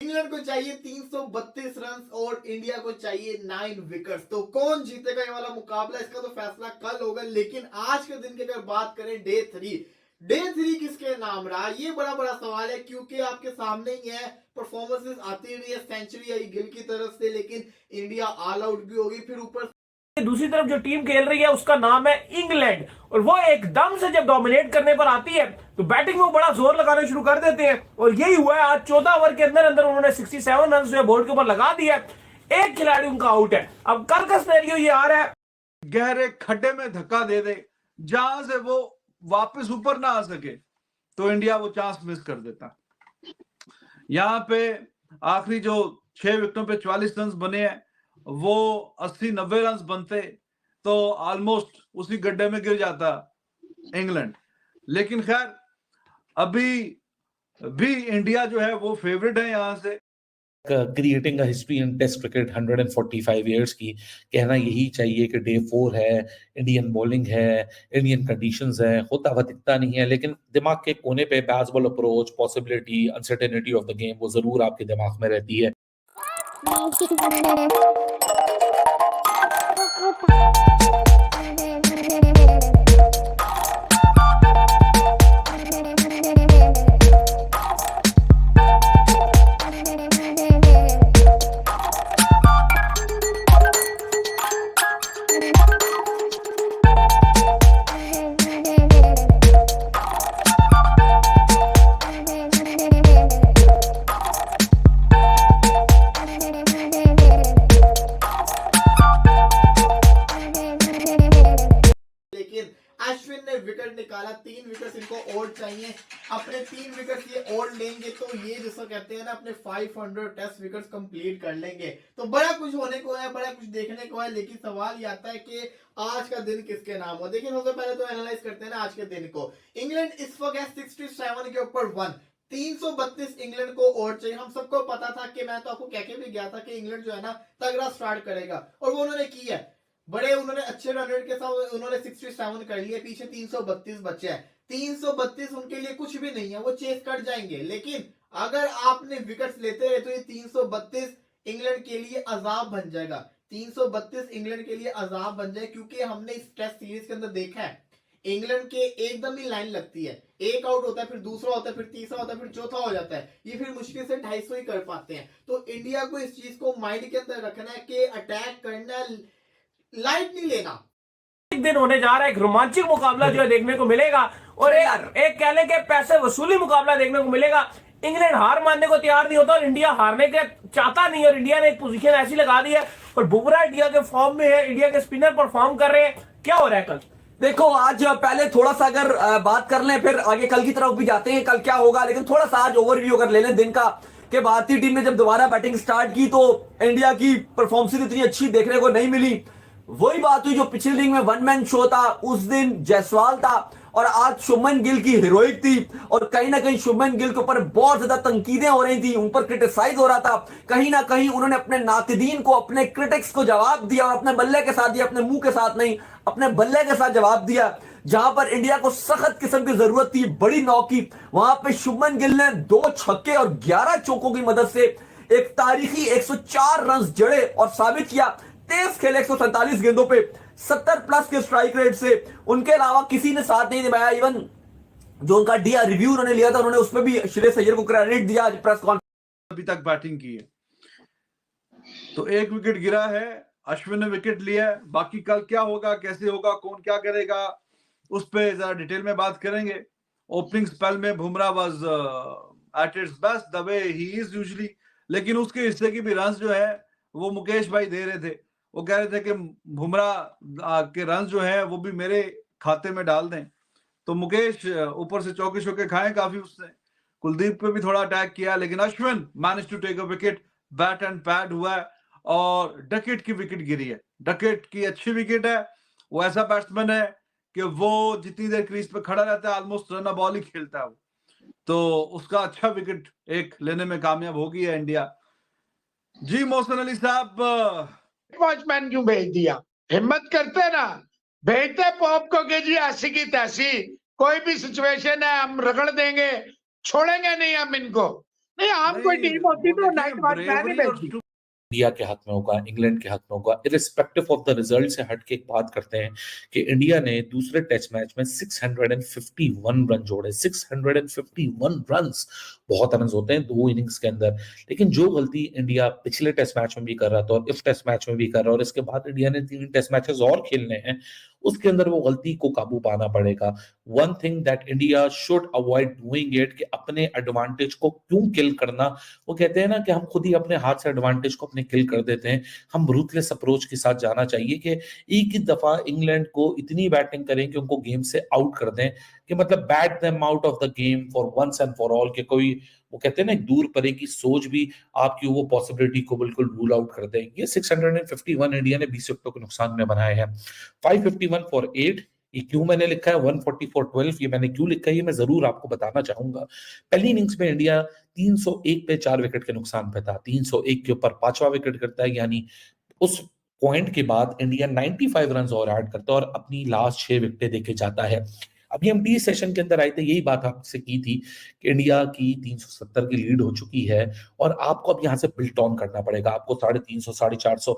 England को चाहिए 332 run और इंडिया को चाहिए 9 विकेट्स। तो कौन जीतेगा ये वाला मुकाबला, इसका तो फैसला कल होगा। लेकिन आज के दिन की अगर बात करें डे थ्री किसके नाम रहा, ये बड़ा बड़ा सवाल है, क्योंकि आपके सामने ही है परफॉर्मेंसेस आती रही है। सेंचुरी आई गिल की तरफ से, लेकिन इंडिया ऑल आउट भी होगी। फिर ऊपर दूसरी तरफ जो टीम खेल रही है उसका नाम है इंग्लैंड, और वो एकदम से जब डोमिनेट करने पर आती है तो बैटिंग में वो बड़ा जोर लगाना शुरू कर देते हैं। और यही हुआ है, आज 14 ओवर के अंदर अंदर उन्होंने 67 रन जो है बोर्ड के ऊपर लगा दिया है। एक खिलाड़ी उनका आउट है। अब कल का सिनेरियो ये आ रहा है, गहरे खड्डे में धक्का दे दे, जहां से वो वापस ऊपर ना आ सके, तो इंडिया वो चांस मिस कर देता। यहाँ पे आखिरी जो 6 विकेटों पे 44 रन बने हैं, वो 80-90 रन बनते तो ऑलमोस्ट उसी गड्ढे में गिर जाता इंग्लैंड। लेकिन खैर अभी भी इंडिया जो है वो फेवरेट है यहाँ से। Creating history in test cricket 145 years की, कहना यही चाहिए कि डे 4 है, इंडियन बॉलिंग है, इंडियन कंडीशंस है, होता हुआ दिखता नहीं है, लेकिन दिमाग के कोने पे Bazball approach, possibility, uncertainty of the game वो जरूर आपके दिमाग में रहती है। अश्विन ने विकेट निकाला, 3 विकेट इनको और चाहिए। अपने 3 विकेट ये और लेंगे तो ये जिसको कहते हैं ना अपने 500 टेस्ट विकेट्स कंप्लीट कर लेंगे। तो बड़ा कुछ होने को है, बड़ा कुछ देखने को है। लेकिन सवाल ये आता है कि आज का दिन किसके नाम हो। देखिए सबसे पहले तो एनालाइज करते हैं ना आज के दिन को। इंग्लैंड इस वक्त है 67 के ऊपर 1, 332 इंग्लैंड को और चाहिए। हम सबको पता था कि मैं तो आपको कह के भी गया था कि इंग्लैंड जो है ना तगड़ा स्टार्ट करेगा, और वो उन्होंने किया है। बड़े उन्होंने अच्छे रन रेट के साथ उन्होंने 67 कर लिए, पीछे 332 बचे हैं। 332 उनके लिए कुछ भी नहीं है, वो चेस कर जाएंगे। लेकिन अगर आपने विकेट्स लेते रहे तो ये 332 इंग्लैंड के लिए अजाब बन जाएगा। 332 इंग्लैंड के लिए अजाब बन जाए, क्योंकि हमने इस टेस्ट सीरीज के अंदर देखा है इंग्लैंड के एकदम ही लाइन लगती है, एक आउट होता है, फिर दूसरा होता है, फिर तीसरा होता है, फिर चौथा हो जाता है। ये फिर मुश्किल से 250 ही कर पाते हैं। तो इंडिया को इस चीज को माइंड के अंदर रखना है कि अटैक करना, लाइट नहीं लेना। एक दिन होने जा रहा है, एक रोमांचक मुकाबला जो है देखने को मिलेगा, और एक कह लें कि पैसे वसूली मुकाबला देखने को मिलेगा। इंग्लैंड हार मानने को तैयार नहीं होता और इंडिया हारने के चाहता नहीं, और इंडिया ने एक पोजीशन ऐसी लगा दी है। और बुमराह इंडिया के फॉर्म में है, इंडिया के स्पिनर परफॉर्म कर रहे हैं। क्या हो रहा है कल? देखो आज पहले थोड़ा सा अगर बात कर लें, फिर आगे कल की तरफ भी जाते हैं कल क्या होगा। लेकिन थोड़ा सा आज ओवरव्यू अगर ले लें दिन का, कि भारतीय टीम ने जब दोबारा बैटिंग स्टार्ट की तो इंडिया की परफॉर्मेंस इतनी अच्छी देखने को नहीं मिली। वही बात हुई जो पिछले दिन में वन मैन शो था, उस दिन जायसवाल था, और आज शुभमन गिल की हीरोइक थी। और कहीं ना कहीं शुभमन गिल के ऊपर बहुत ज्यादा तंकीदें हो रही थी, उन पर क्रिटिसाइज हो रहा था। कहीं ना कहीं उन्होंने अपने नाकिदीन को, अपने क्रिटिक्स को जवाब दिया, और अपने बल्ले के साथ दिया, अपने मुंह के साथ नहीं, अपने बल्ले के साथ जवाब दिया। जहां पर इंडिया को सख्त किस्म की जरूरत थी बड़ी नौ की, वहां पे शुभमन गिल ने 2 छक्के और 11 चौकों की मदद से एक तारीखी 104 रन जड़े और साबित किया। 23 खेले 147 गेंदों पे 70 प्लस के स्ट्राइक रेट से। उनके अलावा किसी ने साथ नहीं निभाया। इवन जो उनका डिया रिव्यू उन्होंने लिया था, उन्होंने उसमें भी श्रेयस अय्यर को क्रेडिट दिया आज प्रेस कॉन्फ्रेंस। अभी तक बैटिंग की है तो 1 विकेट गिरा है, अश्विन ने विकेट लिया है। बाकी कल क्या होगा, कैसे होगा, कौन क्या करेगा, उस पर जरा डिटेल में बात करेंगे। ओपनिंग स्पेल में Bumrah was at its best the way he is usually, लेकिन उसके हिस्से की भी रन जो है वो मुकेश भाई दे रहे थे। वो कह रहे थे कि बुमराह के रन जो है वो भी मेरे खाते में डाल दें। तो मुकेश ऊपर से चौके चौके खाए काफी उसने। कुलदीप पे भी थोड़ा अटैक किया, लेकिन Ashwin manage to take a wicket, bat and pad हुआ है, और डकेट की विकेट गिरी है। डकेट की अच्छी विकेट है, वो ऐसा बैट्समैन है कि वो जितनी देर क्रीज पे खड़ा रहता है ऑलमोस्ट रन बॉल ही खेलता है वो। तो उसका अच्छा विकेट एक लेने में कामयाब हो गई है इंडिया। जी मोहसिन अली साहब, वॉचमैन क्यों भेज दिया? हिम्मत करते ना, भेजते पॉप को कि जी ऐसी की तैसी, कोई भी सिचुएशन है हम रगड़ देंगे, छोड़ेंगे नहीं हम इनको। नहीं आम कोई नहीं, टीम होती वो तो देखिए, नाइट वॉचमैन ही bravery और भेजती। इंडिया के हक में होगा, इंग्लैंड के हक में होगा, इरिस्पेक्टिव ऑफ द रिजल्ट से हट के एक बात करते हैं कि इंडिया ने दूसरे टेस्ट मैच में 651 रन जोड़े। 651 रन्स, बहुत रन होते हैं 2 इनिंग्स के अंदर। लेकिन जो गलती इंडिया पिछले टेस्ट मैच में भी कर रहा था और इस टेस्ट मैच में भी कर रहा है, और इसके बाद इंडिया ने 3 टेस्ट मैचेस और खेलने हैं, उसके अंदर वो गलती को काबू पाना पड़ेगा। One thing that India should avoid doing it, कि अपने एडवांटेज को क्यों किल करना। वो कहते हैं ना कि हम खुद ही अपने हाथ से एडवांटेज को अपने किल कर देते हैं। हम रूथलेस अप्रोच के साथ जाना चाहिए कि एक ही दफा इंग्लैंड को इतनी बैटिंग करें कि उनको गेम से आउट कर दें, कि मतलब bat them out of the game for once and for all, कि कोई, वो कहते हैं ना, एक दूर परे की सोच भी आपकी वो पॉसिबिलिटी को बिल्कुल रूल आउट कर दे। ये 651 इंडिया ने 20 विकेटों के नुकसान में बनाए हैं। 551 फॉर 8। ये क्यों मैंने लिखा है 140 फॉर 12, ये मैंने क्यों लिखा है ये मैं जरूर आपको बताना चाहूंगा। पहली इनिंग्स में इंडिया 301 पे 4 विकेट के नुकसान पे था, 301 के ऊपर 5वां विकेट करता है, यानी उस पॉइंट के बाद इंडिया 95 रन और ऐड करता है और अपनी लास्ट 6 विकेटें देके जाता है। अभी हम टी सेशन के अंदर आए थे, यही बात आपसे की थी कि इंडिया की 370 की लीड हो चुकी है और आपको अब यहां से बिल्ट ऑन करना पड़ेगा। आपको 350, 450